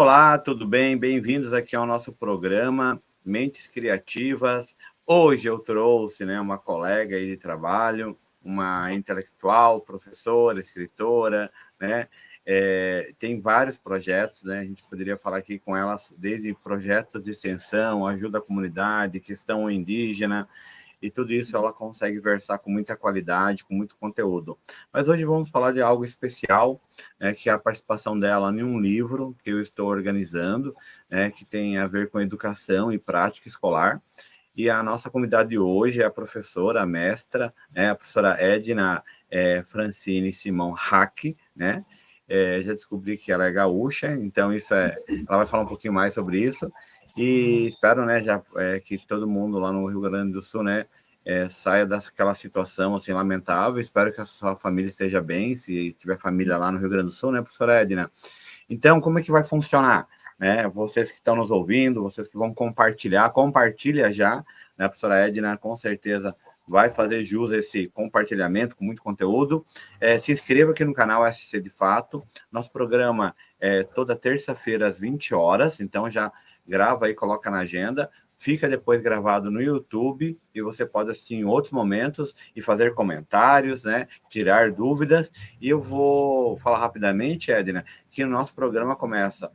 Olá, tudo bem? Bem-vindos aqui ao nosso programa Mentes Criativas. Hoje eu trouxe, uma colega aí de trabalho, uma intelectual, professora, escritora, né? Tem vários projetos, né? A gente poderia falar aqui com elas desde projetos de extensão, ajuda à comunidade, questão indígena, e tudo isso ela consegue versar com muita qualidade, com muito conteúdo. Mas hoje vamos falar de algo especial, que é a participação dela em um livro que eu estou organizando, que tem a ver com educação e prática escolar. E a nossa convidada de hoje é a professora, a mestra, a professora Edna Francine Simão Hack, né? Já descobri que ela é gaúcha, então ela vai falar um pouquinho mais sobre isso. E espero, que todo mundo lá no Rio Grande do Sul, saia daquela situação assim lamentável. Espero que a sua família esteja bem, se tiver família lá no Rio Grande do Sul, né, professora Edna? Então, como é que vai funcionar? Vocês que estão nos ouvindo, vocês que vão compartilha já, né? A professora Edna com certeza vai fazer jus a esse compartilhamento com muito conteúdo. Se inscreva aqui no canal SC de Fato. Nosso programa é toda terça-feira às 20 horas, então já grava aí, coloca na agenda. Fica depois gravado no YouTube e você pode assistir em outros momentos e fazer comentários, né? Tirar dúvidas. E eu vou falar rapidamente, Edna, que o nosso programa começa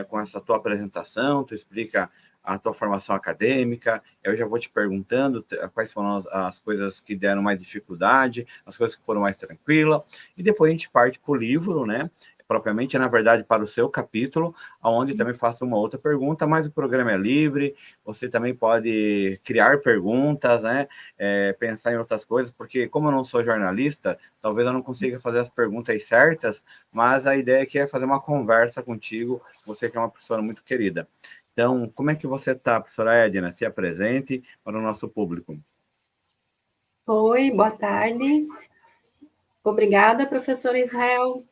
com essa tua apresentação, tu explica a tua formação acadêmica, eu já vou te perguntando quais foram as coisas que deram mais dificuldade, as coisas que foram mais tranquilas, e depois a gente parte para o livro, né? Propriamente, na verdade, para o seu capítulo, onde também faço uma outra pergunta, mas o programa é livre, você também pode criar perguntas, né? Pensar em outras coisas, porque como eu não sou jornalista, talvez eu não consiga fazer as perguntas certas, mas a ideia aqui é fazer uma conversa contigo, você que é uma pessoa muito querida. Então, como é que você está, professora Edna? Se apresente para o nosso público. Oi, boa tarde. Obrigada, professor Israel.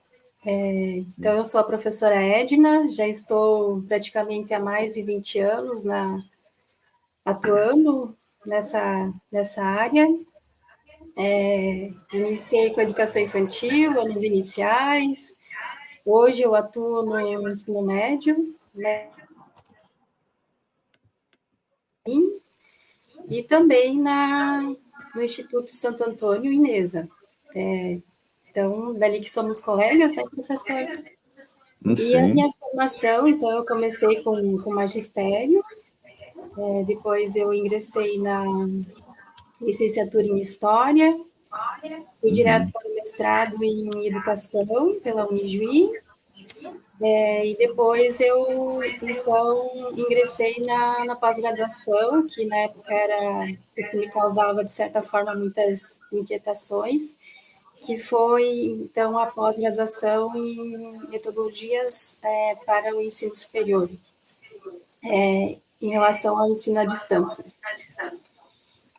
Então, eu sou a professora Edna, já estou praticamente há mais de 20 anos atuando nessa área. Iniciei com a educação infantil, anos iniciais. Hoje eu atuo no ensino médio, né? E também no Instituto Santo Antônio, Inesa. Então, dali que somos colegas, né, professor? E a Sim. minha formação, então, eu comecei com magistério, depois eu ingressei na licenciatura em História, fui direto para o mestrado em Educação pela Unijuí, e depois eu, então, ingressei na pós-graduação, que na época era o que me causava, de certa forma, muitas inquietações, que foi, então, a pós-graduação em metodologias para o ensino superior, em relação ao ensino à distância.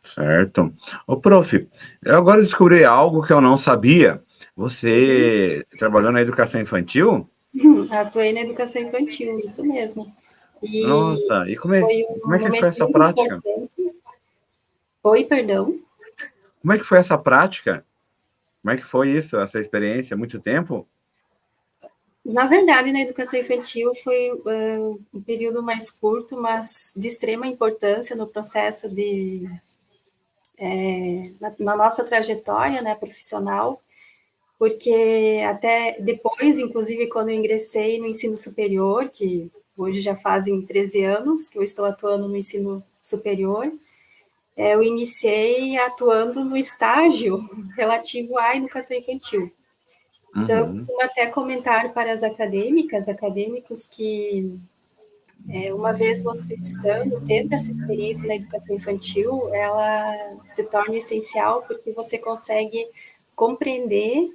Certo. Ô, prof, eu agora descobri algo que eu não sabia. Você trabalhou na educação infantil? Atuei na educação infantil, isso mesmo. E Nossa, e foi como um é que foi momento essa muito prática? importante. Oi, perdão. Como é que foi essa prática? Como é que foi isso, essa experiência? Muito tempo? Na verdade, na educação infantil foi um período mais curto, mas de extrema importância no processo na nossa trajetória, né, profissional, porque até depois, inclusive, quando eu ingressei no ensino superior, que hoje já fazem 13 anos que eu estou atuando no ensino superior, eu iniciei atuando no estágio relativo à educação infantil. Então, eu Uhum. costumo até comentar para as acadêmicos, que uma vez você tendo essa experiência na educação infantil, ela se torna essencial porque você consegue compreender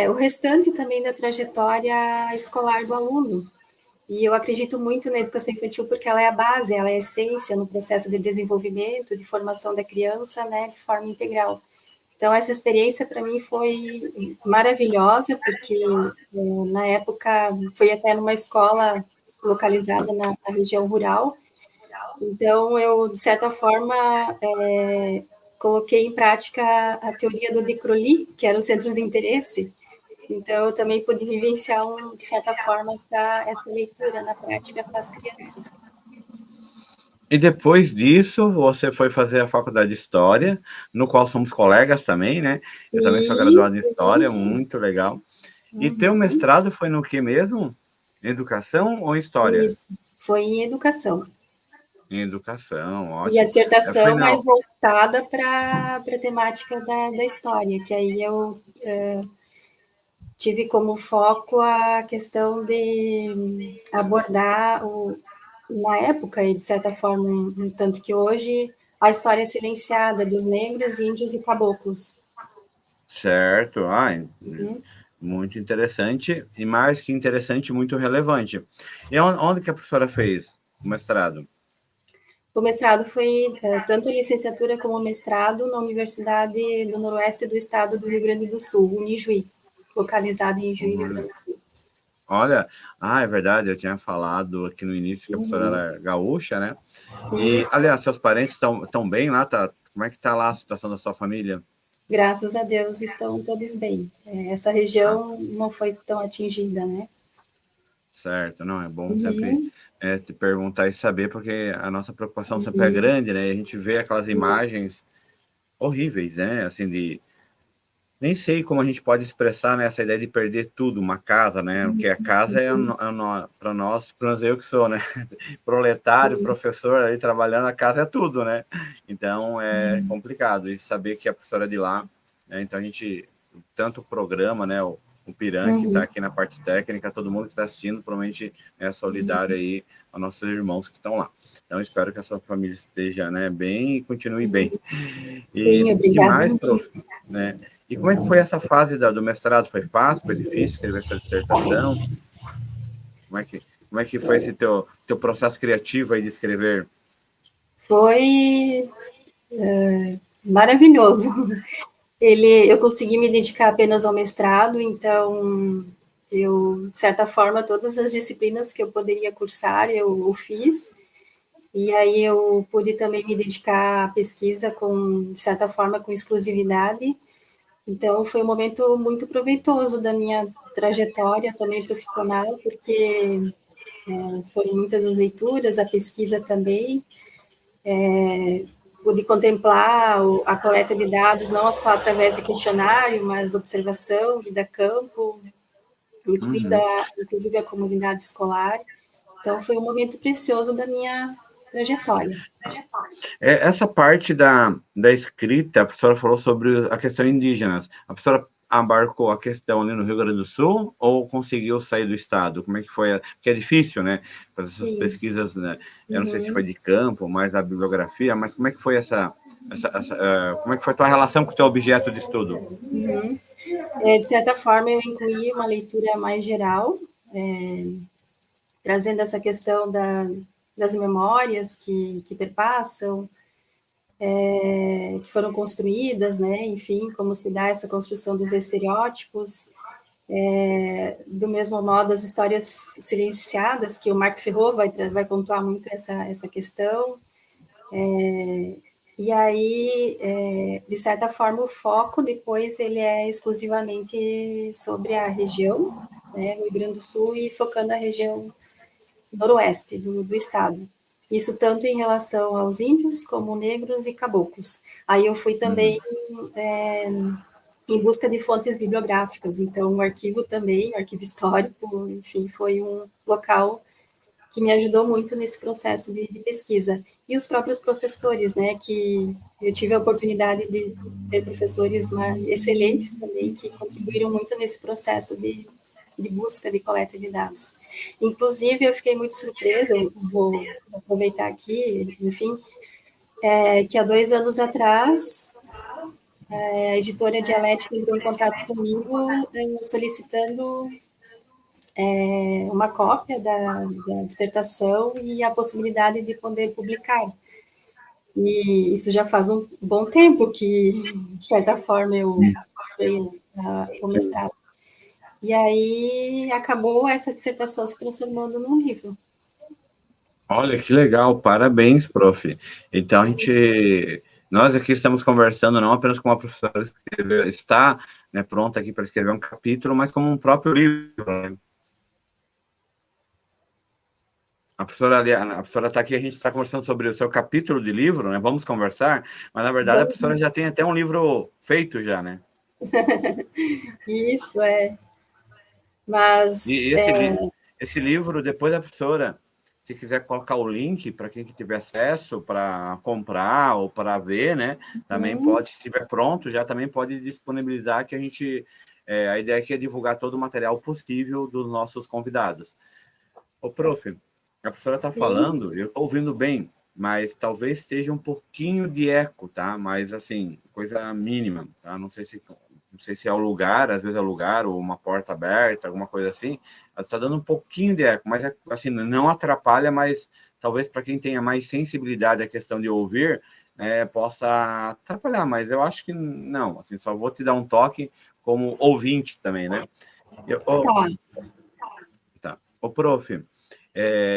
o restante também da trajetória escolar do aluno. E eu acredito muito na educação infantil porque ela é a base, ela é a essência no processo de desenvolvimento, de formação da criança, né, de forma integral. Então, essa experiência para mim foi maravilhosa, porque na época foi até numa escola localizada na região rural. Então, eu, de certa forma, coloquei em prática a teoria do de Crowley, que eram os centros de interesse, Então, eu também pude vivenciar, de certa forma, essa leitura na prática com as crianças. E depois disso, você foi fazer a faculdade de História, no qual somos colegas também, né? Eu também sou graduado em História, Isso. muito legal. E teu Uhum. mestrado foi no que mesmo? Educação ou História? Isso, foi em educação. Em Educação, E a ótimo. Foi dissertação mais não. voltada para a temática da história, que aí eu tive como foco a questão de abordar, na época, e de certa forma, tanto que hoje, a história silenciada dos negros, índios e caboclos. Certo. Uhum. Muito interessante, e mais que interessante, muito relevante. E onde que a professora fez o mestrado? O mestrado foi tanto a licenciatura como o mestrado na Universidade do Noroeste do Estado do Rio Grande do Sul, Unijuí, localizada em Juí, Rio Grande do Sul. Olha, é verdade, eu tinha falado aqui no início que a professora era gaúcha, né? E, Isso, aliás, seus parentes estão bem lá? Como é que está lá a situação da sua família? graças a Deus estão todos bem. Essa Ah, região não foi tão atingida, né? certo, não, é bom sempre Uhum, te perguntar e saber, porque a nossa preocupação sempre é uhum, grande, né? A gente vê aquelas imagens horríveis, né? Assim, nem sei como a gente pode expressar, né, essa ideia de perder tudo, uma casa, né? Porque a casa para nós, pelo menos eu que sou, né? Proletário, professor ali trabalhando, a casa é tudo, né? Então é complicado. E saber que a professora é de lá, né? Então a gente, tanto o programa, né? O Piran, que está uhum, aqui na parte técnica, todo mundo que está assistindo, provavelmente é solidário aí aos nossos irmãos que estão lá. Então, espero que a sua família esteja, né, bem e continue bem. uhum. E Sim, que obrigada. mais, prof, né? E como é que foi essa fase do mestrado? Foi fácil? Foi difícil escrever essa dissertação? Como é que foi esse teu processo criativo aí de escrever? Foi maravilhoso. Eu consegui me dedicar apenas ao mestrado, então eu, de certa forma, todas as disciplinas que eu poderia cursar, eu fiz. E aí eu pude também me dedicar à pesquisa de certa forma, com exclusividade. Então foi um momento muito proveitoso da minha trajetória também profissional, porque foram muitas as leituras, a pesquisa também. Pude contemplar a coleta de dados não só através de questionário, mas observação, ida a campo, incluída Uhum. inclusive a comunidade escolar. Então foi um momento precioso da minha trajetória. Essa parte da escrita, a professora falou sobre a questão indígenas. A professora abarcou a questão ali no Rio Grande do Sul ou conseguiu sair do estado? Como é que foi? Porque é difícil, né? Fazer essas Sim. pesquisas, né? Eu não sei se foi Uhum. de campo, mais da bibliografia, mas como é que foi como é que foi a tua relação com o teu objeto de estudo? Uhum. De certa forma, eu incluí uma leitura mais geral, trazendo essa questão das memórias que perpassam, que foram construídas, né? Enfim, como se dá essa construção dos estereótipos, do mesmo modo as histórias silenciadas, que o Marc Ferrot vai pontuar muito essa questão. E aí, de certa forma, o foco depois ele é exclusivamente sobre a região, né, Rio Grande do Sul, e focando a região noroeste do estado. Isso tanto em relação aos índios, como negros e caboclos. Aí eu fui também Uhum. em busca de fontes bibliográficas, então o arquivo também, o arquivo histórico, enfim, foi um local que me ajudou muito nesse processo de pesquisa. E os próprios professores, né, que eu tive a oportunidade de ter professores excelentes também, que contribuíram muito nesse processo de busca, de coleta de dados. Inclusive, eu fiquei muito surpresa, eu vou aproveitar aqui, enfim, que há 2 anos atrás, a editora Dialética entrou em contato comigo solicitando uma cópia da dissertação e a possibilidade de poder publicar. E isso já faz um bom tempo que, de certa forma, eu fui o mestrado. E aí acabou essa dissertação se transformando num livro. Olha que legal, parabéns, prof. Então nós aqui estamos conversando não apenas com uma professora que está, né, pronta aqui para escrever um capítulo, mas como um próprio livro, né? A professora está aqui, a gente está conversando sobre o seu capítulo de livro, né? Vamos conversar, mas na verdade a professora já tem até um livro feito já, né? Isso, é. Mas E esse livro, depois a professora, se quiser colocar o link para quem que tiver acesso para comprar ou para ver, né? Também pode, se estiver pronto, já também pode disponibilizar que a gente. A ideia aqui é divulgar todo o material possível dos nossos convidados. Ô, prof, a professora está falando, eu estou ouvindo bem, mas talvez esteja um pouquinho de eco, tá? Mas, assim, coisa mínima, tá? Não sei se é o lugar, às vezes é o lugar, ou uma porta aberta, alguma coisa assim. Está dando um pouquinho de eco, mas, assim, não atrapalha, mas talvez para quem tenha mais sensibilidade à questão de ouvir, possa atrapalhar, mas eu acho que não, assim, só vou te dar um toque como ouvinte também, né? Tá. Ô, prof,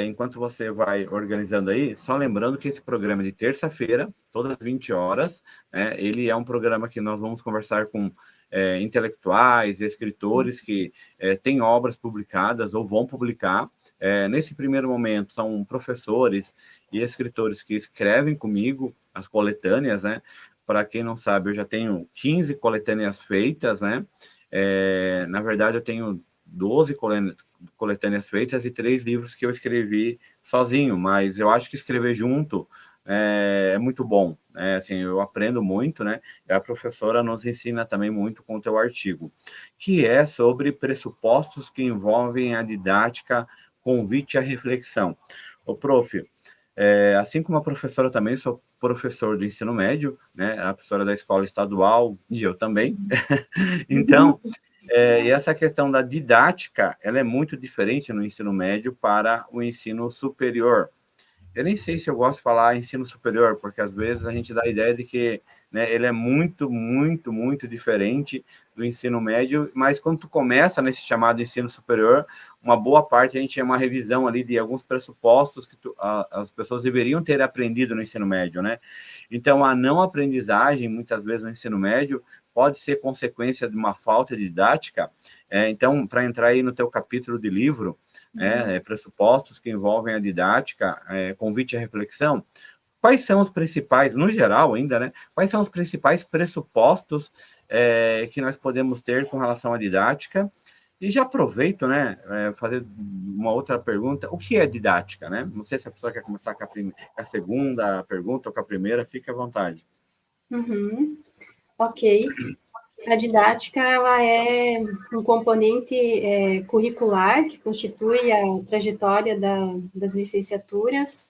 enquanto você vai organizando aí, só lembrando que esse programa é de terça-feira, todas as 20 horas, né, ele é um programa que nós vamos conversar com intelectuais e escritores que têm obras publicadas ou vão publicar. Nesse primeiro momento, são professores e escritores que escrevem comigo as coletâneas, né? Para quem não sabe, eu já tenho 15 coletâneas feitas, né? Na verdade, eu tenho 12 coletâneas feitas e 3 livros que eu escrevi sozinho, mas eu acho que escrever junto é muito bom, né? Assim, eu aprendo muito, né? E a professora nos ensina também muito com o teu artigo, que é sobre pressupostos que envolvem a didática, convite à reflexão. O prof, assim como a professora também, sou professor do ensino médio, né? A professora da escola estadual e eu também. Então, e essa questão da didática, ela é muito diferente no ensino médio para o ensino superior. Eu nem sei se eu gosto de falar ensino superior, porque às vezes a gente dá a ideia de que, né, ele é muito, muito, muito diferente do ensino médio, mas quando tu começa nesse chamado ensino superior, uma boa parte a gente é uma revisão ali de alguns pressupostos que as pessoas deveriam ter aprendido no ensino médio, né? Então, a não aprendizagem, muitas vezes no ensino médio, pode ser consequência de uma falta de didática. Então, para entrar aí no teu capítulo de livro, pressupostos que envolvem a didática, convite à reflexão, quais são os principais, no geral ainda, né? Quais são os principais pressupostos que nós podemos ter com relação à didática? E já aproveito, né, fazer uma outra pergunta. O que é didática, né? Não sei se a pessoa quer começar com a segunda pergunta ou com a primeira, fique à vontade. Ok. A didática, ela é um componente curricular que constitui a trajetória das licenciaturas,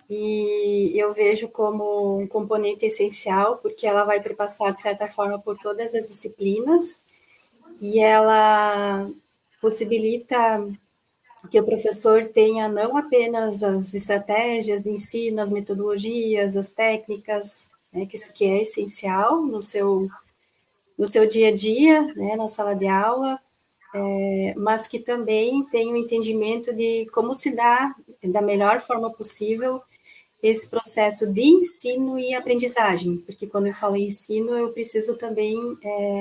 e eu vejo como um componente essencial, porque ela vai perpassar, de certa forma, por todas as disciplinas, e ela possibilita que o professor tenha não apenas as estratégias de ensino, as metodologias, as técnicas, né, que é essencial no seu dia a dia, né, na sala de aula, mas que também tem o entendimento de como se dá da melhor forma possível esse processo de ensino e aprendizagem, porque quando eu falo em ensino, eu preciso também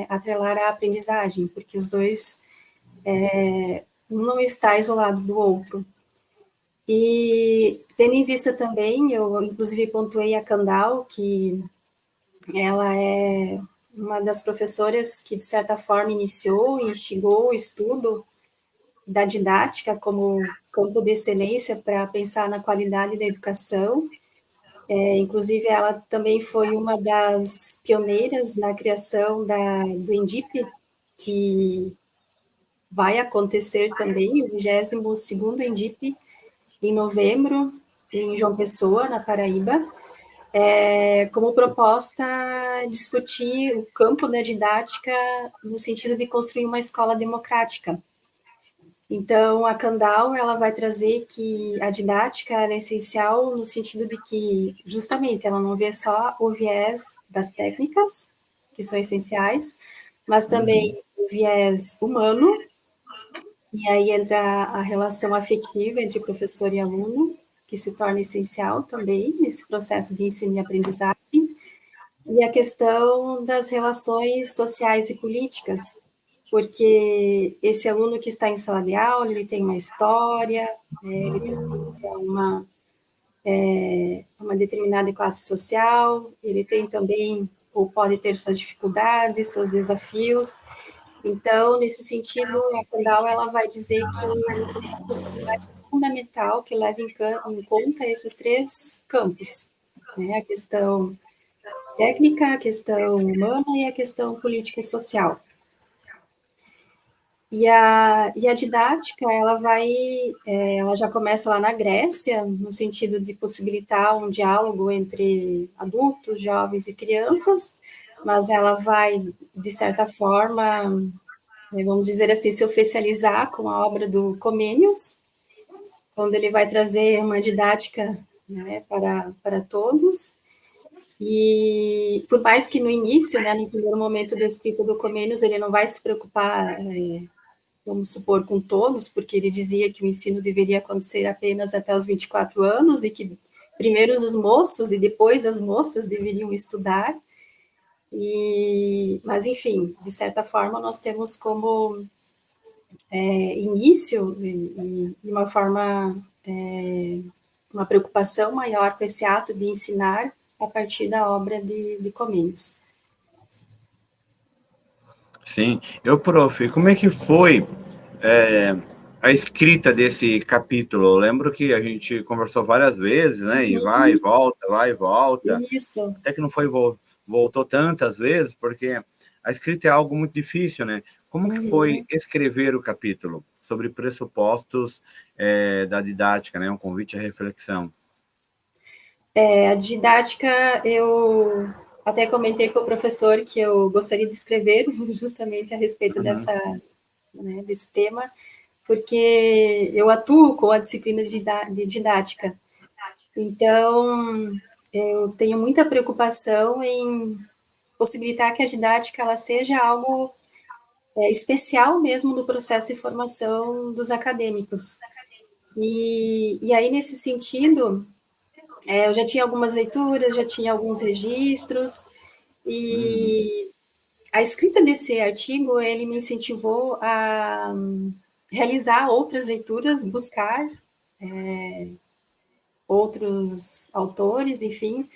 atrelar a aprendizagem, porque os dois um não está isolado do outro. E tendo em vista também, eu inclusive pontuei a Kandal, que ela é uma das professoras que, de certa forma, iniciou e instigou o estudo da didática como campo de excelência para pensar na qualidade da educação. Inclusive, ela também foi uma das pioneiras na criação do ENDIP, que vai acontecer também, o 22º ENDIP, em novembro, em João Pessoa, na Paraíba, como proposta discutir o campo da didática no sentido de construir uma escola democrática. Então, a Kandal, ela vai trazer que a didática é essencial no sentido de que, justamente, ela não vê só o viés das técnicas, que são essenciais, mas também o viés humano, e aí entra a relação afetiva entre professor e aluno, que se torna essencial também nesse processo de ensino e aprendizagem. E e a questão das relações sociais e políticas, porque esse aluno que está em sala de aula, ele tem uma história, ele pertence a uma determinada classe social, ele tem também, ou pode ter suas dificuldades, seus desafios. Então, nesse sentido, a Candal ela vai dizer que a ensino-aprendizagem é fundamental que leve em conta esses três campos, né? A questão técnica, a questão humana e a questão política e social. E a didática, ela já começa lá na Grécia, no sentido de possibilitar um diálogo entre adultos, jovens e crianças, mas ela vai, de certa forma, vamos dizer assim, se oficializar com a obra do Comênios, quando ele vai trazer uma didática, né, para todos. E por mais que no início, né, no primeiro momento da escrita do Comênios, ele não vai se preocupar, vamos supor, com todos, porque ele dizia que o ensino deveria acontecer apenas até os 24 anos e que primeiro os moços e depois as moças deveriam estudar. Mas, enfim, de certa forma, nós temos como início e uma forma, uma preocupação maior com esse ato de ensinar a partir da obra de Comênios. Sim. Prof, como é que foi a escrita desse capítulo? Eu lembro que a gente conversou várias vezes, né? E vai e volta, vai e volta. Isso. Até que não foi, voltou tantas vezes, porque a escrita é algo muito difícil, né? Como que foi escrever o capítulo sobre pressupostos da didática, né? Um convite à reflexão. A didática, eu até comentei com o professor que eu gostaria de escrever justamente a respeito desse tema, porque eu atuo com a disciplina de didática. Então, eu tenho muita preocupação em possibilitar que a didática ela seja algo especial mesmo no processo de formação dos acadêmicos. E aí, nesse sentido, eu já tinha algumas leituras, já tinha alguns registros, e a escrita desse artigo, ele me incentivou a realizar outras leituras, buscar outros autores, enfim.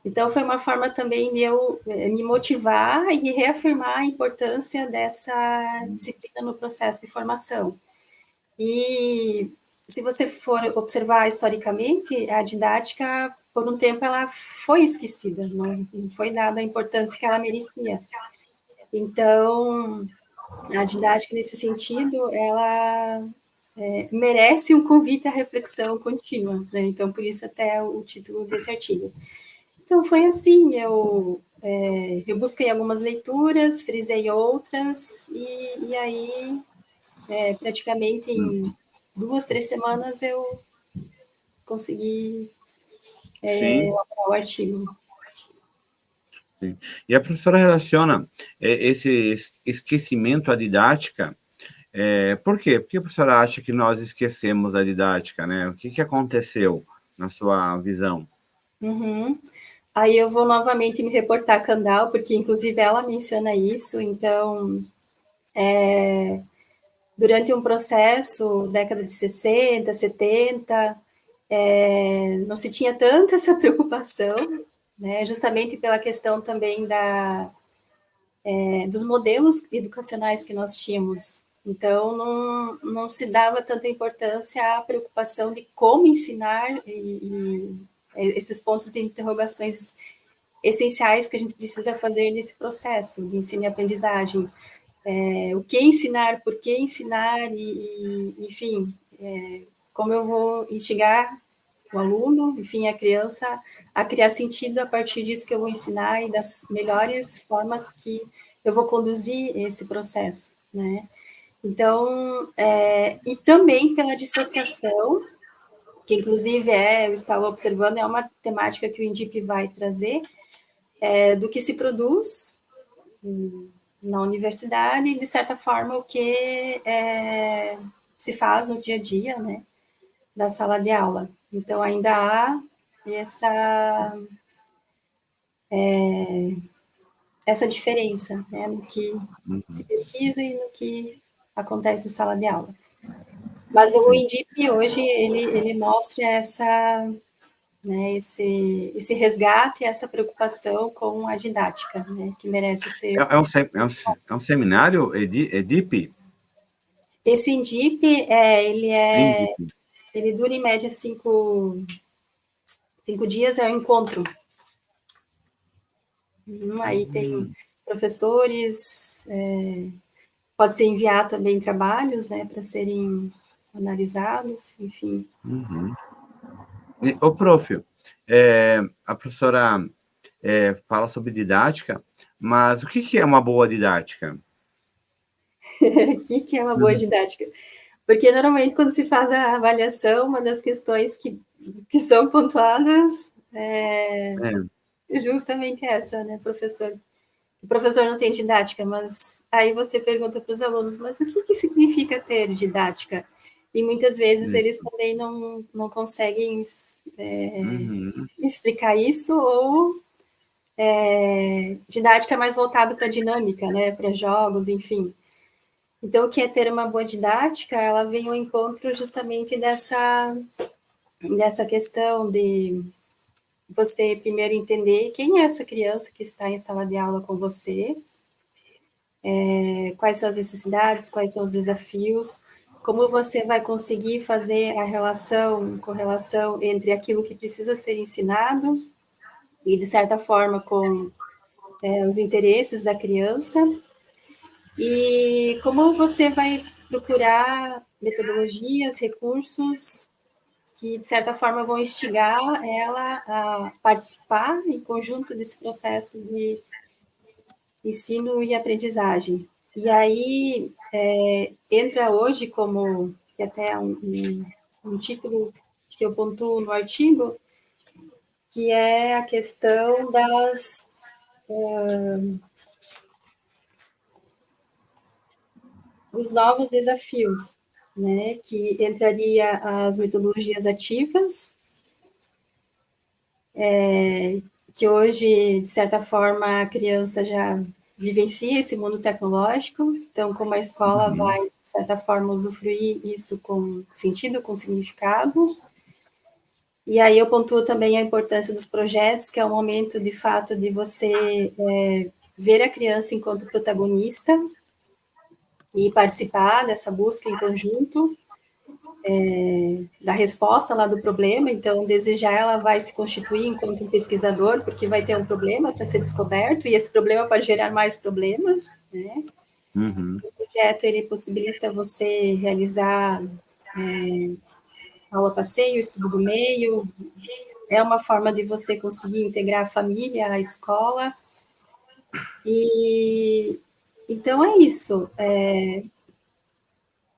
Então, foi uma forma também de eu me motivar e reafirmar a importância dessa disciplina no processo de formação. E se você for observar historicamente, a didática, por um tempo, ela foi esquecida, não foi dada a importância que ela merecia. Então, a didática, nesse sentido, ela merece um convite à reflexão contínua, né? Então, por isso até o título desse artigo. Então, foi assim, eu busquei algumas leituras, frisei outras, e aí, praticamente em 2, 3 semanas, eu consegui elaborar o artigo. Sim. E a professora relaciona esse esquecimento à didática. Por quê? Por que a professora acha que nós esquecemos a didática, né? O que aconteceu na sua visão? Aí eu vou novamente me reportar a Candal, porque inclusive ela menciona isso. Então, durante um processo, década de 60, 70, não se tinha tanta essa preocupação, né? Justamente pela questão também dos modelos educacionais que nós tínhamos. Então, não se dava tanta importância à preocupação de como ensinar e esses pontos de interrogações essenciais que a gente precisa fazer nesse processo de ensino e aprendizagem. O que ensinar, por que ensinar enfim, como eu vou instigar o aluno, enfim, a criança a criar sentido a partir disso que eu vou ensinar e das melhores formas que eu vou conduzir esse processo, né? Então, e também pela dissociação, que inclusive eu estava observando, é uma temática que o INDIP vai trazer, do que se produz na universidade e, de certa forma, o que se faz no dia a dia, né, da sala de aula. Então, ainda há essa essa diferença, né, no que se pesquisa e no que acontece em sala de aula. Mas o Sim. INDIP hoje, ele mostra né, esse resgate, essa preocupação com a didática, né, que merece ser... É um seminário, EDIP? Esse INDIP, INDIP. ele dura em média 5 dias, é um encontro. Aí tem professores, pode ser enviar também trabalhos, né, para serem analisados, enfim. Ô, prof, a professora fala sobre didática, mas o que é uma boa didática? O que é uma boa didática? Porque normalmente quando se faz a avaliação, uma das questões que são pontuadas é justamente essa, né, professor? O professor não tem didática, mas aí você pergunta para os alunos, mas o que significa ter didática? E muitas vezes eles também não conseguem explicar isso, ou didática mais voltada para dinâmica, né, para jogos, enfim. Então, o que é ter uma boa didática? Ela vem ao encontro justamente dessa questão de você primeiro entender quem é essa criança que está em sala de aula com você, quais são as necessidades, quais são os desafios, como você vai conseguir fazer a correlação entre aquilo que precisa ser ensinado e, de certa forma, com os interesses da criança, e como você vai procurar metodologias, recursos que, de certa forma, vão instigar ela a participar em conjunto desse processo de ensino e aprendizagem. E aí entra hoje como, que até é um título que eu pontuo no artigo, que é a questão dos novos desafios, né? Que entraria as metodologias ativas, que hoje, de certa forma, a criança já vivencia esse mundo tecnológico, então como a escola vai, de certa forma, usufruir isso com sentido, com significado. E aí eu pontuo também a importância dos projetos, que é o momento, de fato, de você ver a criança enquanto protagonista e participar dessa busca em conjunto, da resposta lá do problema. Então, desejar, ela vai se constituir enquanto um pesquisador, porque vai ter um problema para ser descoberto, e esse problema pode gerar mais problemas, né? O projeto, ele possibilita você realizar aula passeio, estudo do meio, é uma forma de você conseguir integrar a família, a escola, e então é isso.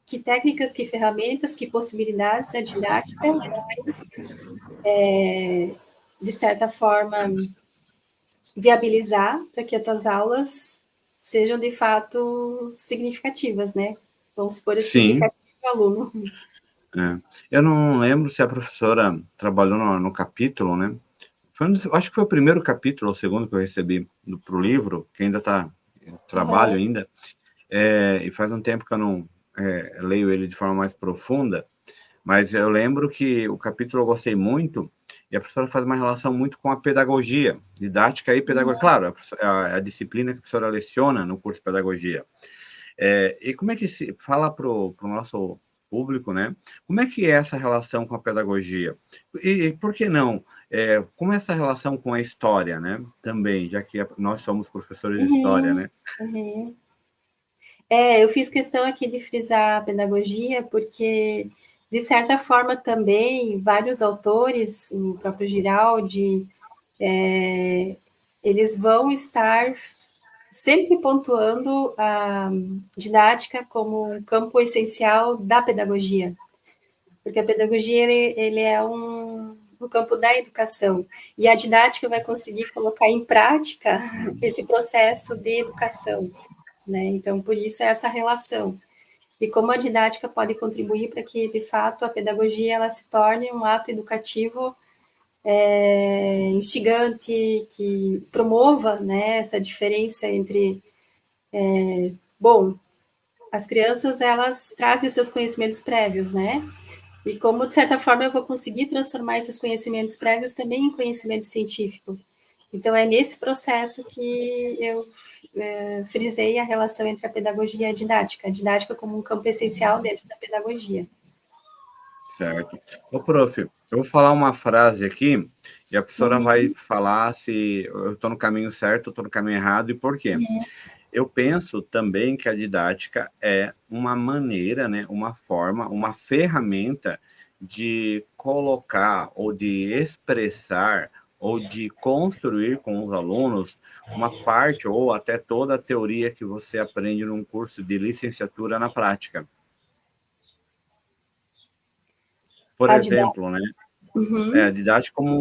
Que técnicas, que ferramentas, que possibilidades a didática vai, de certa forma, viabilizar para que as tuas aulas sejam, de fato, significativas, né? Vamos supor assim, de Sim. cativo aluno. Eu não lembro se a professora trabalhou no capítulo, né? Acho que foi o primeiro capítulo, ou o segundo que eu recebi para o livro, que ainda está em trabalho ainda, e faz um tempo que eu não leio ele de forma mais profunda, mas eu lembro que o capítulo eu gostei muito, e a professora faz uma relação muito com a pedagogia, didática e pedagogia. Claro, a disciplina que a professora leciona no curso de pedagogia. E como é que se fala para o nosso público, né? Como é que é essa relação com a pedagogia? E por que não? Como é essa relação com a história, né? Também, já que nós somos professores de história, né? Eu fiz questão aqui de frisar a pedagogia, porque, de certa forma, também, vários autores, o próprio Giraldi, eles vão estar sempre pontuando a didática como um campo essencial da pedagogia, porque a pedagogia, ele é um campo da educação, e a didática vai conseguir colocar em prática esse processo de educação, né? Então, por isso, essa relação. E como a didática pode contribuir para que, de fato, a pedagogia ela se torne um ato educativo instigante, que promova, né, essa diferença entre... bom, as crianças, elas trazem os seus conhecimentos prévios, né? E como, de certa forma, eu vou conseguir transformar esses conhecimentos prévios também em conhecimento científico. Então, é nesse processo que eu frisei a relação entre a pedagogia e a didática como um campo essencial dentro da pedagogia. Certo. Ô, prof, eu vou falar uma frase aqui e a professora vai falar se eu estou no caminho certo, estou no caminho errado e por quê. Eu penso também que a didática é uma maneira, né, uma forma, uma ferramenta de colocar ou de expressar ou de construir com os alunos uma parte ou até toda a teoria que você aprende num curso de licenciatura na prática. Por A didática. exemplo, né? A didática como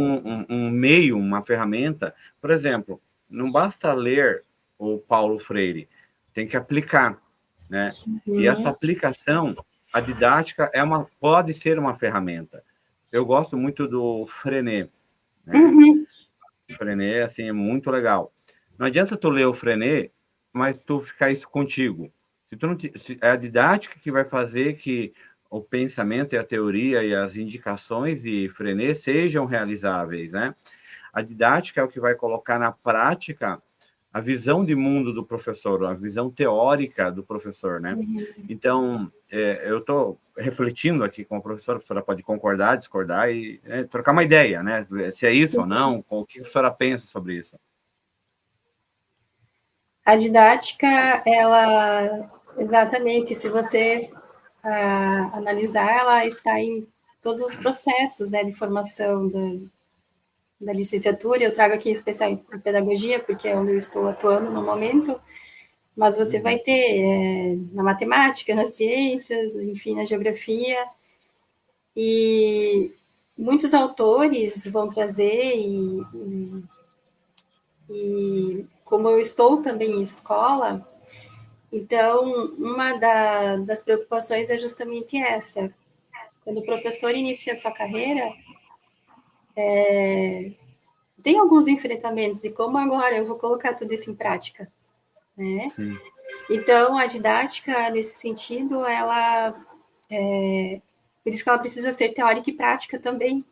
um meio, uma ferramenta. Por exemplo, não basta ler o Paulo Freire, tem que aplicar, né? E essa aplicação, a didática pode ser uma ferramenta. Eu gosto muito do Freinet, né? O Freinet, assim, é muito legal. Não adianta tu ler o Freinet, mas tu ficar isso contigo. É a didática que vai fazer que o pensamento e a teoria e as indicações de Freinet sejam realizáveis, né? A didática é o que vai colocar na prática a visão de mundo do professor, a visão teórica do professor, né? Então, eu estou refletindo aqui com a professora pode concordar, discordar e trocar uma ideia, né? Se é isso ou não, o que a professora pensa sobre isso. A didática, ela, exatamente, se você analisar, ela está em todos os processos, né, de formação da licenciatura. Eu trago aqui em especial em pedagogia, porque é onde eu estou atuando no momento, mas você vai ter na matemática, nas ciências, enfim, na geografia, e muitos autores vão trazer, e como eu estou também em escola, então, uma das preocupações é justamente essa. Quando o professor inicia sua carreira, tem alguns enfrentamentos de como agora eu vou colocar tudo isso em prática, né? Sim. Então, a didática, nesse sentido, ela... por isso que ela precisa ser teórica e prática também,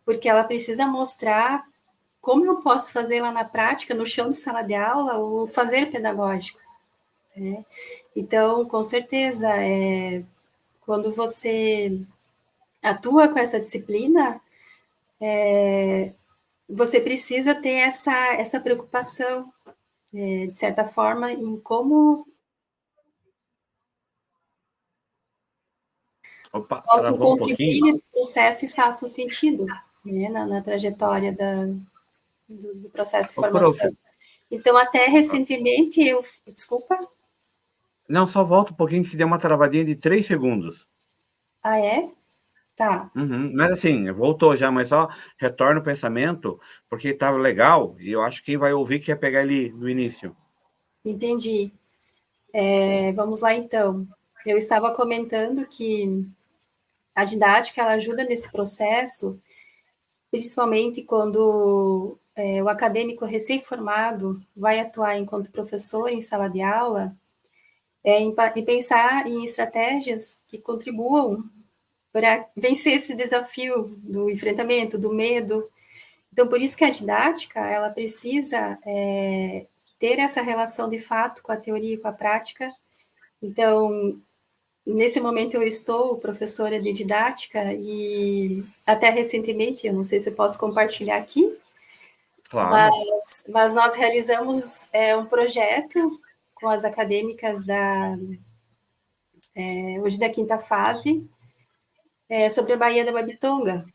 porque ela precisa mostrar como eu posso fazer lá na prática, no chão de sala de aula, o fazer pedagógico, né? Então, com certeza, quando você atua com essa disciplina, você precisa ter essa preocupação, de certa forma, em como Opa, posso travou um contribuir pouquinho. nesse processo e faça sentido, né, na trajetória do processo de Ô, prof, formação. Então, até recentemente, Desculpa? não, só volta um pouquinho que deu uma travadinha de 3 segundos. Ah, é? Tá. Mas assim, voltou já, mas só retorna o pensamento, porque estava legal, e eu acho que quem vai ouvir quer pegar ele do início. Entendi. Vamos lá, então. Eu estava comentando que a didática, ela ajuda nesse processo, principalmente quando o acadêmico recém-formado vai atuar enquanto professor em sala de aula, em pensar em estratégias que contribuam para vencer esse desafio do enfrentamento, do medo. Então, por isso que a didática, ela precisa ter essa relação de fato com a teoria e com a prática. Então, nesse momento eu estou professora de didática e até recentemente, eu não sei se eu posso compartilhar aqui, Claro. mas nós realizamos um projeto com as acadêmicas hoje da quinta fase, sobre a Baía da Babitonga.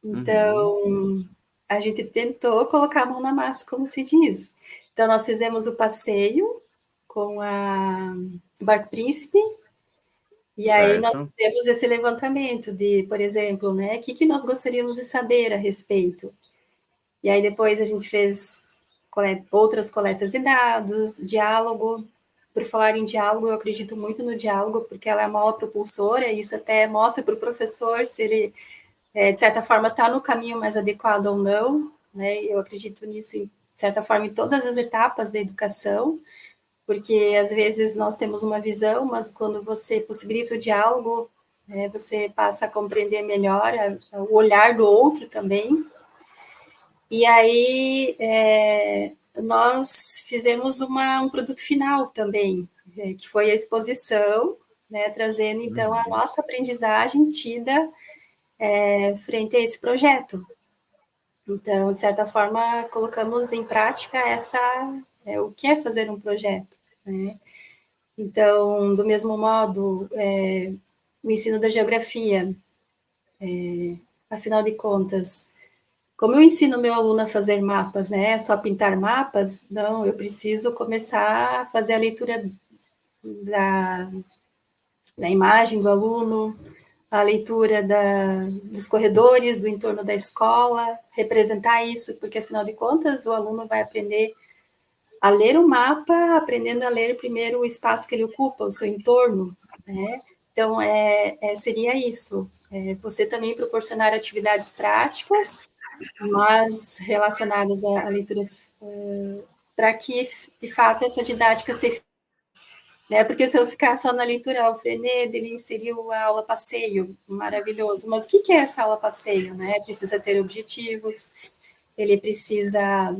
Então, a gente tentou colocar a mão na massa, como se diz. Então, nós fizemos o passeio com o Barco Príncipe, e aí nós Certo. fizemos esse levantamento de, por exemplo, né, o que nós gostaríamos de saber a respeito. E aí depois a gente fez outras coletas de dados, diálogo. Por falar em diálogo, eu acredito muito no diálogo, porque ela é a maior propulsora, e isso até mostra para o professor se ele de certa forma, está no caminho mais adequado ou não, né? Eu acredito nisso, de certa forma, em todas as etapas da educação, porque às vezes nós temos uma visão, mas quando você possibilita o diálogo, você passa a compreender melhor o olhar do outro também. E aí nós fizemos um produto final também, que foi a exposição, né, trazendo então a nossa aprendizagem tida frente a esse projeto. Então, de certa forma, colocamos em prática o que é fazer um projeto, né? Então, do mesmo modo, o ensino da geografia, afinal de contas, como eu ensino meu aluno a fazer mapas, né? Só pintar mapas? Não, eu preciso começar a fazer a leitura da imagem do aluno, a leitura dos corredores, do entorno da escola, representar isso, porque afinal de contas o aluno vai aprender a ler o mapa, aprendendo a ler primeiro o espaço que ele ocupa, o seu entorno, né? Então, seria isso. Você também proporcionar atividades práticas, mas relacionadas a leituras, para que, de fato, essa didática se... Né? Porque se eu ficar só na leitura, o Frenet, ele inseriu a aula passeio, maravilhoso. Mas o que é essa aula passeio? Né? Precisa ter objetivos, ele precisa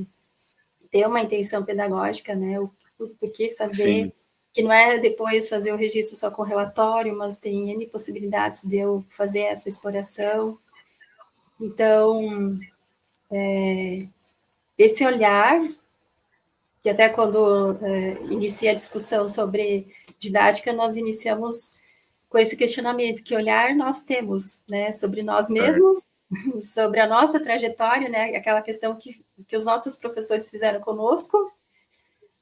ter uma intenção pedagógica, né? O porquê fazer, Sim. que não é depois fazer o registro só com relatório, mas tem N possibilidades de eu fazer essa exploração. Então, esse olhar, que até quando inicia a discussão sobre didática, nós iniciamos com esse questionamento, que olhar nós temos, né, sobre nós mesmos, sobre a nossa trajetória, né, aquela questão que os nossos professores fizeram conosco,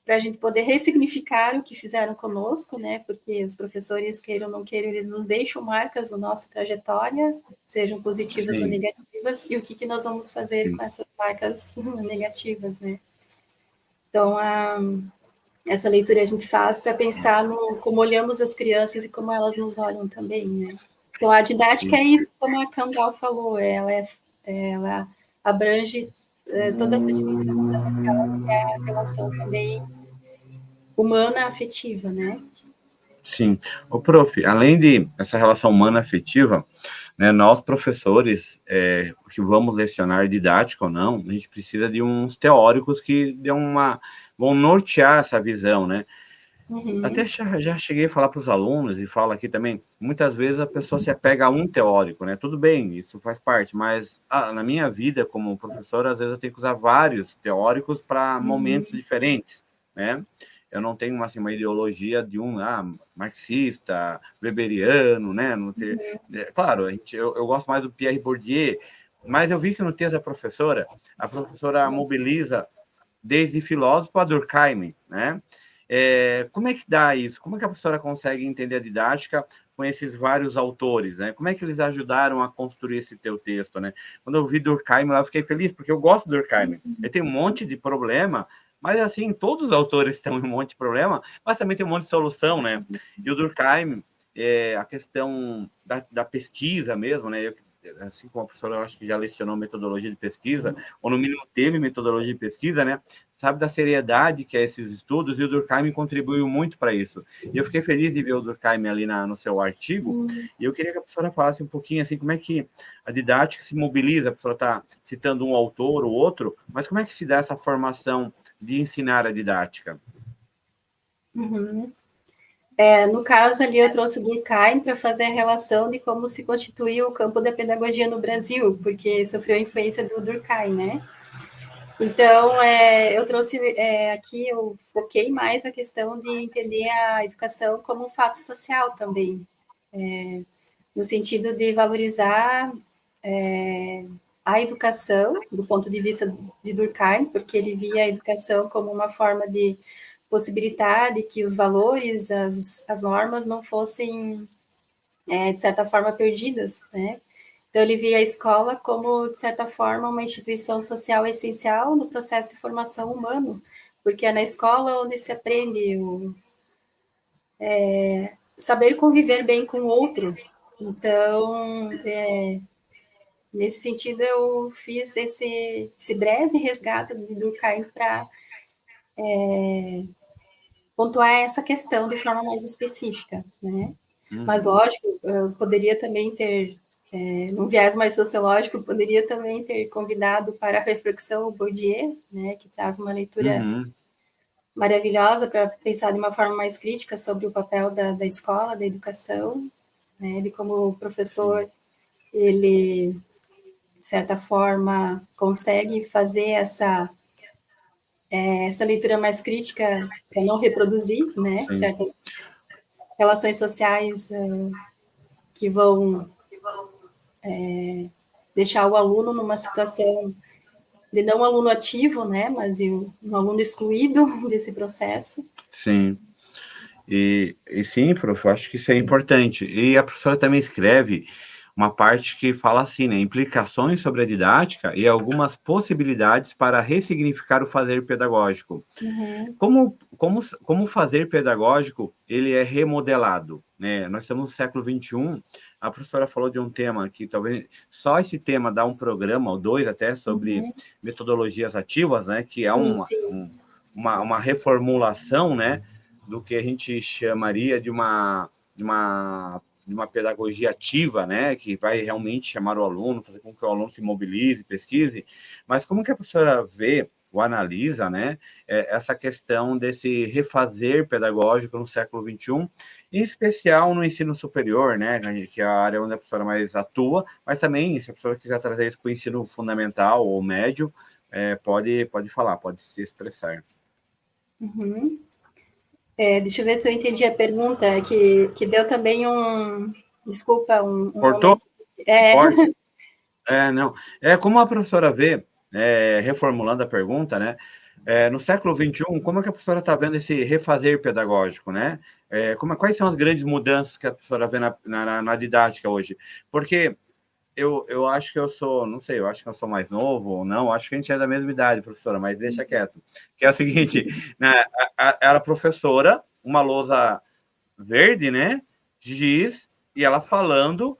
para a gente poder ressignificar o que fizeram conosco, né, porque os professores, queiram ou não queiram, eles nos deixam marcas na nossa trajetória, sejam positivas ou Sim. negativas, e o que nós vamos fazer Sim. com essas marcas negativas, né. Então, essa leitura a gente faz para pensar como olhamos as crianças e como elas nos olham também, né. Então, a didática Sim. é isso, como a Kandal falou, ela abrange toda essa dimensão fundamental, que é a relação também humana afetiva, né. Sim. O prof, além de essa relação humana afetiva, né, nós professores, que vamos lecionar didática ou não, a gente precisa de uns teóricos que vão nortear essa visão, né? Até Uhum, já cheguei a falar para os alunos, e falo aqui também, muitas vezes a pessoa se apega a um teórico, né? Tudo bem, isso faz parte, mas na minha vida como professor, às vezes eu tenho que usar vários teóricos para momentos uhum, diferentes, né? Eu não tenho assim, uma ideologia de marxista, weberiano, né? Não ter, claro, eu gosto mais do Pierre Bourdieu, mas eu vi que no texto da professora, a professora mobiliza desde filósofo a Durkheim, né? Como é que dá isso? Como é que a professora consegue entender a didática com esses vários autores, né? Como é que eles ajudaram a construir esse teu texto, né? Quando eu vi Durkheim, eu fiquei feliz, porque eu gosto do Durkheim. Ele tem um monte de problema, mas assim, todos os autores têm um monte de problema, mas também tem um monte de solução, né? E o Durkheim, a questão da pesquisa mesmo, né? Assim como a professora, eu acho que já lecionou metodologia de pesquisa, ou no mínimo teve metodologia de pesquisa, né? Sabe da seriedade que é esses estudos, e o Durkheim contribuiu muito para isso. E eu fiquei feliz de ver o Durkheim ali no seu artigo, uhum, e eu queria que a professora falasse um pouquinho assim, como é que a didática se mobiliza, a professora está citando um autor ou outro, mas como é que se dá essa formação de ensinar a didática? uhum. No caso ali, eu trouxe Durkheim para fazer a relação de como se constituiu o campo da pedagogia no Brasil, porque sofreu influência do Durkheim, né? Então, eu trouxe aqui, eu foquei mais a questão de entender a educação como um fato social também, no sentido de valorizar a educação, do ponto de vista de Durkheim, porque ele via a educação como uma forma de possibilitar de que os valores, as normas não fossem, de certa forma, perdidas, né? Então, ele via a escola como, de certa forma, uma instituição social essencial no processo de formação humano, porque é na escola onde se aprende saber conviver bem com o outro. Então, nesse sentido, eu fiz esse breve resgate de Durkheim para pontuar essa questão de forma mais específica, né? Mas, lógico, eu poderia também ter, num viés mais sociológico, poderia também ter convidado para a reflexão o Bourdieu, né, que traz uma leitura maravilhosa para pensar de uma forma mais crítica sobre o papel da escola, da educação, né? Ele, como professor, ele, de certa forma, consegue fazer essa leitura mais crítica para não reproduzir, né, Sim. certas relações sociais que vão deixar o aluno numa situação de não aluno ativo, né, mas de um aluno excluído desse processo. Sim. E sim, prof, eu acho que isso é importante. E a professora também escreve uma parte que fala assim, né? Implicações sobre a didática e algumas possibilidades para ressignificar o fazer pedagógico. Como o fazer pedagógico ele é remodelado, né? Nós estamos no século XXI, a professora falou de um tema que talvez só esse tema dá um programa, ou dois até, sobre metodologias ativas, né? Que é uma reformulação, né? Do que a gente chamaria de uma pedagogia ativa, né, que vai realmente chamar o aluno, fazer com que o aluno se mobilize, pesquise, mas como que a professora vê ou analisa, né, essa questão desse refazer pedagógico no século XXI, em especial no ensino superior, né, que é a área onde a professora mais atua, mas também, se a professora quiser trazer isso para o ensino fundamental ou médio, pode falar, pode se expressar. Deixa eu ver se eu entendi a pergunta, que deu também um... Desculpa, um Cortou? momento... Forte. Não. Como a professora vê, reformulando a pergunta, né? No século XXI, como é que a professora está vendo esse refazer pedagógico, né? Quais são as grandes mudanças que a professora vê na didática hoje? Porque eu acho que eu sou, não sei, eu acho que eu sou mais novo ou não, acho que a gente é da mesma idade, professora, mas deixa quieto. Que é o seguinte, né? Era professora, uma lousa verde, né? Giz, e ela falando,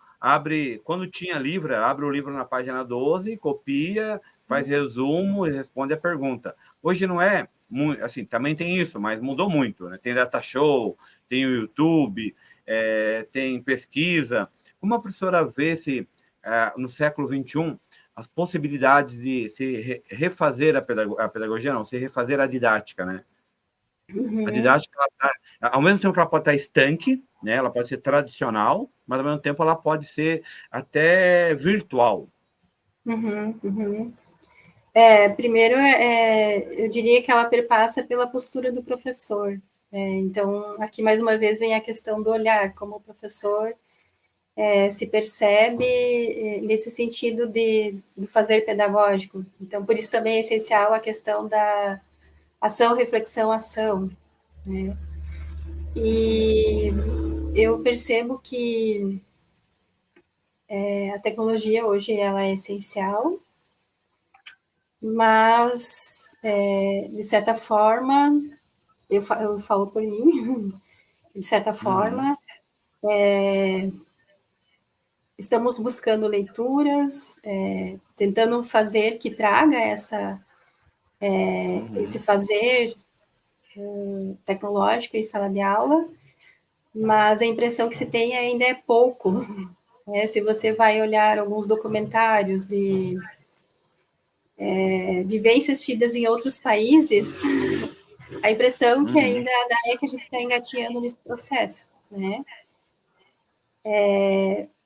quando tinha livro, abre o livro na página 12, copia, faz resumo e responde a pergunta. Hoje não é muito, assim, também tem isso, mas mudou muito, né? Tem data show, tem o YouTube, tem pesquisa. Como a professora vê se no século XXI as possibilidades de se refazer a pedagogia, não, se refazer a didática, né? A didática, ao mesmo tempo que ela pode estar estanque, né? Ela pode ser tradicional, mas ao mesmo tempo ela pode ser até virtual. Primeiro, eu diria que ela perpassa pela postura do professor. Então, aqui mais uma vez vem a questão do olhar, como o professor se percebe nesse sentido do fazer pedagógico. Então, por isso também é essencial a questão da ação, reflexão, ação, né? E eu percebo que a tecnologia hoje ela é essencial, mas, de certa forma, eu falo por mim, de certa forma, estamos buscando leituras, tentando fazer que traga esse fazer tecnológico em sala de aula, mas a impressão que se tem ainda é pouco. Né? Se você vai olhar alguns documentários de vivências tidas em outros países, a impressão que ainda dá é que a gente está engateando nesse processo, né?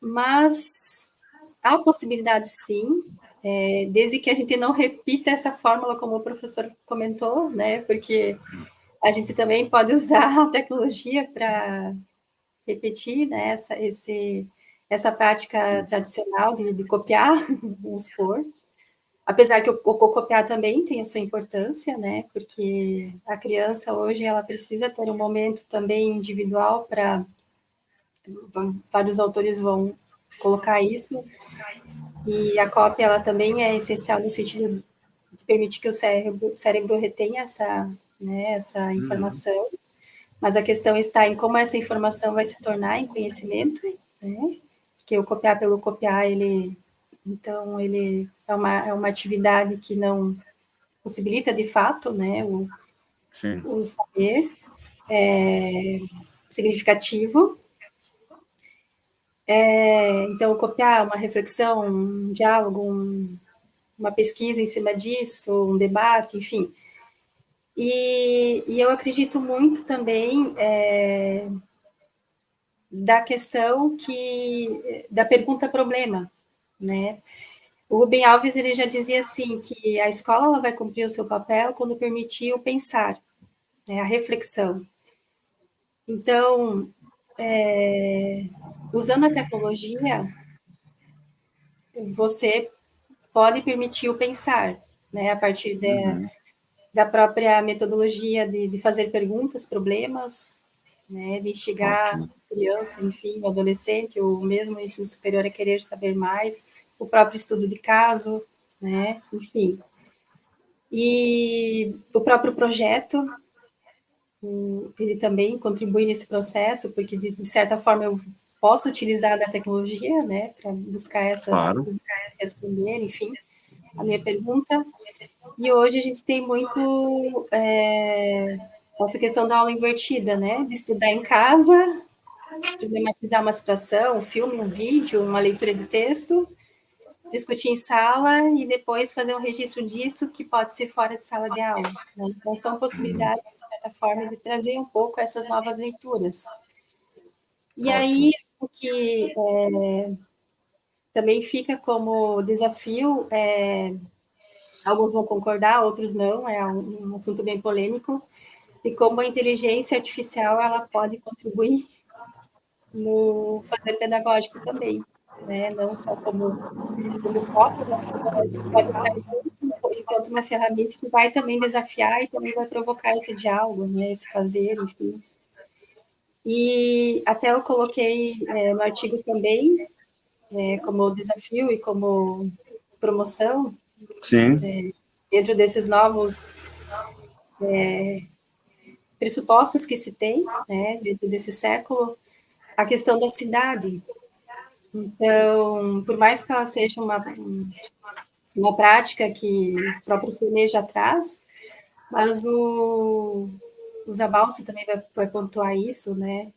Mas há possibilidade, sim, desde que a gente não repita essa fórmula, como o professor comentou, né? Porque a gente também pode usar a tecnologia para repetir, né? Essa prática tradicional de copiar, vamos supor. Apesar que o copiar também tem a sua importância, né? Porque a criança hoje ela precisa ter um momento também individual para vários autores vão colocar isso, e a cópia ela também é essencial no sentido de permitir que o cérebro retenha essa informação, mas a questão está em como essa informação vai se tornar em conhecimento, né? Porque o copiar pelo copiar, ele então ele é uma atividade que não possibilita, de fato, né, o saber significativo. Então, copiar uma reflexão, um diálogo, uma pesquisa em cima disso, um debate, enfim. E eu acredito muito também da questão da pergunta-problema, né? O Rubem Alves ele já dizia assim que a escola ela vai cumprir o seu papel quando permitir o pensar, né, a reflexão. Então, usando a tecnologia, você pode permitir o pensar, né, a partir da própria metodologia de fazer perguntas, problemas, né, de instigar a criança, enfim, o adolescente, ou mesmo o ensino superior a querer saber mais, o próprio estudo de caso, né, enfim. E o próprio projeto, ele também contribui nesse processo, porque, de certa forma, eu posso utilizar da tecnologia, né, para buscar responder, enfim, a minha pergunta. E hoje a gente tem muito essa questão da aula invertida, né, de estudar em casa, problematizar uma situação, um filme, um vídeo, uma leitura de texto, discutir em sala e depois fazer um registro disso que pode ser fora de sala de aula, né? Então, são possibilidades, de certa forma, de trazer um pouco essas novas leituras. E aí, o que também fica como desafio, alguns vão concordar, outros não, é um assunto bem polêmico, de como a inteligência artificial ela pode contribuir no fazer pedagógico também, né? Não só como cópia, mas pode estar junto enquanto uma ferramenta que vai também desafiar e também vai provocar esse diálogo, né? Esse fazer, enfim. E até eu coloquei no artigo também, como desafio e como promoção, dentro desses novos pressupostos que se tem, né, dentro desse século, a questão da cidade. Então, por mais que ela seja uma prática que o próprio Freinet já traz, mas o Zabalza também vai pontuar isso, né?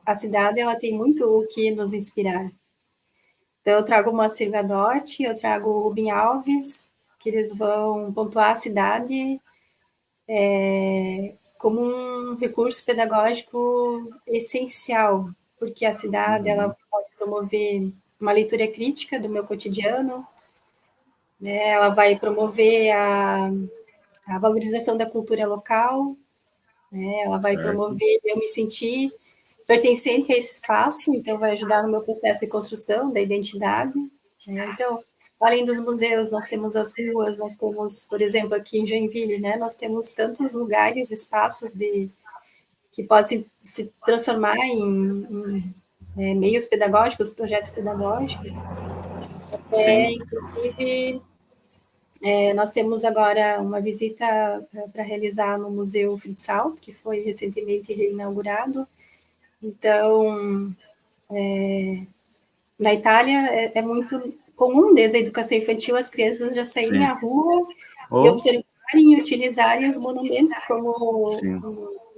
A cidade ela tem muito o que nos inspirar. Então, eu trago uma Silvia Dorte, eu trago o Rubem Alves, que eles vão pontuar a cidade como um recurso pedagógico essencial, porque a cidade ela pode promover uma leitura crítica do meu cotidiano, né? Ela vai promover a valorização da cultura local, né? Ela vai promover eu me sentir pertencente a esse espaço, então vai ajudar no meu processo de construção da identidade, né? Então, além dos museus, nós temos as ruas, nós temos, por exemplo, aqui em Joinville, né? Nós temos tantos lugares, espaços que podem se transformar em meios pedagógicos, projetos pedagógicos, inclusive nós temos agora uma visita para realizar no Museu Fritz-Alt, que foi recentemente reinaugurado. Então, na Itália, é muito comum, desde a educação infantil, as crianças já saírem à rua e observarem e utilizarem os monumentos como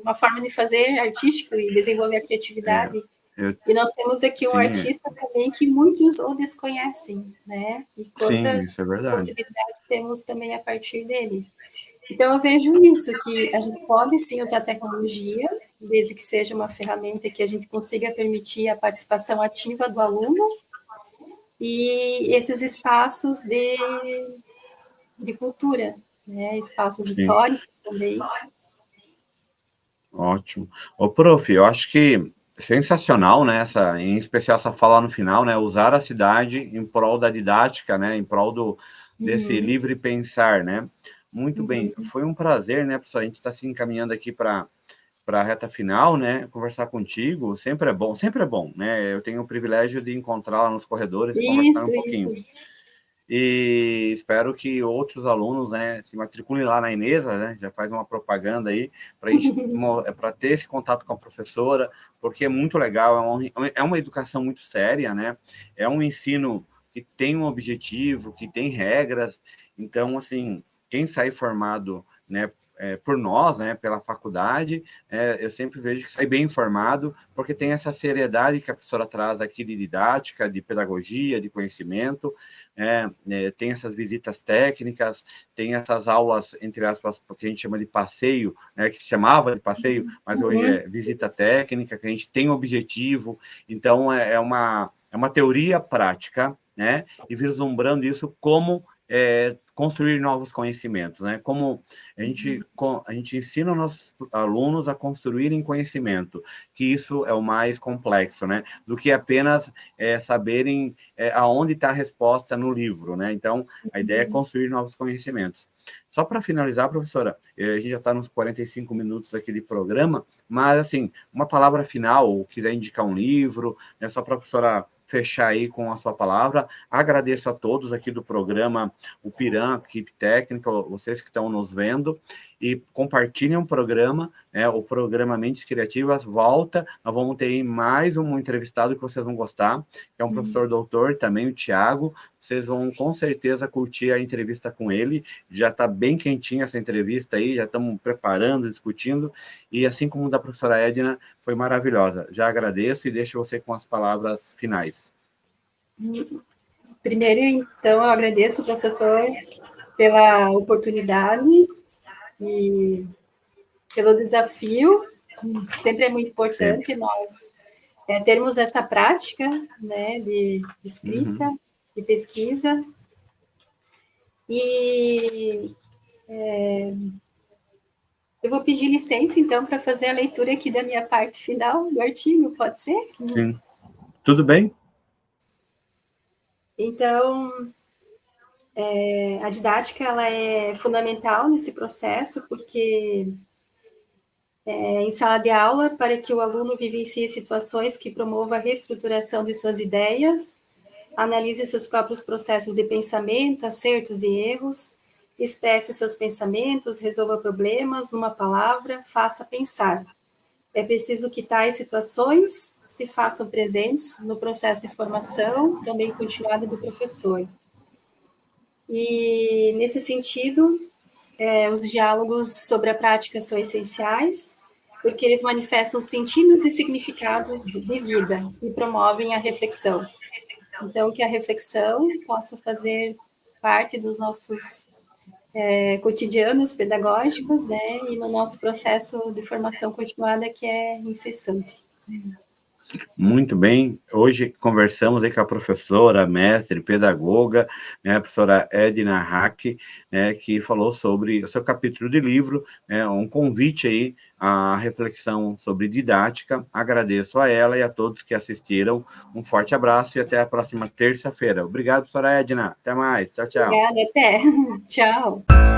uma forma de fazer artístico e desenvolver a criatividade. E nós temos aqui um artista também que muitos o desconhecem, né? E quantas possibilidades temos também a partir dele. Então, eu vejo isso, que a gente pode sim usar tecnologia, desde que seja uma ferramenta que a gente consiga permitir a participação ativa do aluno e esses espaços de cultura, né? Espaços históricos também. Ótimo. Ô, prof, eu acho que sensacional, né, em especial essa fala no final, né, usar a cidade em prol da didática, né, em prol desse livre pensar, né. Muito bem, foi um prazer, né, professor, a gente está se encaminhando aqui para a reta final, né, conversar contigo sempre é bom, né, eu tenho o privilégio de encontrar lá nos corredores e conversar um pouquinho. E espero que outros alunos, né, se matriculem lá na Inesa, né, já faz uma propaganda aí, para ter esse contato com a professora, porque é muito legal, é uma educação muito séria, né, é um ensino que tem um objetivo, que tem regras. Então, assim, quem sai formado, né, por nós, né, pela faculdade, eu sempre vejo que sai bem informado, porque tem essa seriedade que a professora traz aqui de didática, de pedagogia, de conhecimento, tem essas visitas técnicas, tem essas aulas, entre aspas, que a gente chama de passeio, né, que se chamava de passeio, mas hoje é visita técnica, que a gente tem objetivo, então é uma teoria prática, né, e vislumbrando isso como construir novos conhecimentos, né? Como a gente ensina nossos alunos a construírem conhecimento, que isso é o mais complexo, né? Do que apenas saberem aonde está a resposta no livro, né? Então, a ideia é construir novos conhecimentos. Só para finalizar, professora, a gente já está nos 45 minutos aqui de programa, mas, assim, uma palavra final, ou quiser indicar um livro, né, só para a professora fechar aí com a sua palavra. Agradeço a todos aqui do programa, o Piran, equipe técnica, vocês que estão nos vendo, e compartilhem o programa, o programa Mentes Criativas volta, nós vamos ter mais um entrevistado que vocês vão gostar, que é um professor doutor também, o Tiago, vocês vão com certeza curtir a entrevista com ele, já está bem quentinha essa entrevista aí, já estamos preparando, discutindo, e assim como da professora Edna, foi maravilhosa. Já agradeço e deixo você com as palavras finais. Primeiro, então, eu agradeço, professor, pela oportunidade e pelo desafio. Sempre é muito importante nós termos essa prática, né, de escrita, de pesquisa. E eu vou pedir licença, então, para fazer a leitura aqui da minha parte final do artigo, pode ser? Sim. Tudo bem? Então, a didática ela é fundamental nesse processo, porque em sala de aula, para que o aluno vivencie situações que promovam a reestruturação de suas ideias, analise seus próprios processos de pensamento, acertos e erros, expresse seus pensamentos, resolva problemas numa palavra, faça pensar. É preciso que tais situações se façam presentes no processo de formação, também continuado do professor. E, nesse sentido, os diálogos sobre a prática são essenciais, porque eles manifestam sentidos e significados de vida e promovem a reflexão. Então, que a reflexão possa fazer parte dos nossos cotidianos pedagógicos, né, e no nosso processo de formação continuada, que é incessante. Muito bem, hoje conversamos aí com a professora, mestre, pedagoga, né, a professora Edna Hack, né, que falou sobre o seu capítulo de livro, um convite aí à reflexão sobre didática. Agradeço a ela e a todos que assistiram. Um forte abraço e até a próxima terça-feira. Obrigado, professora Edna. Até mais. Tchau, tchau. Obrigada, até. Tchau.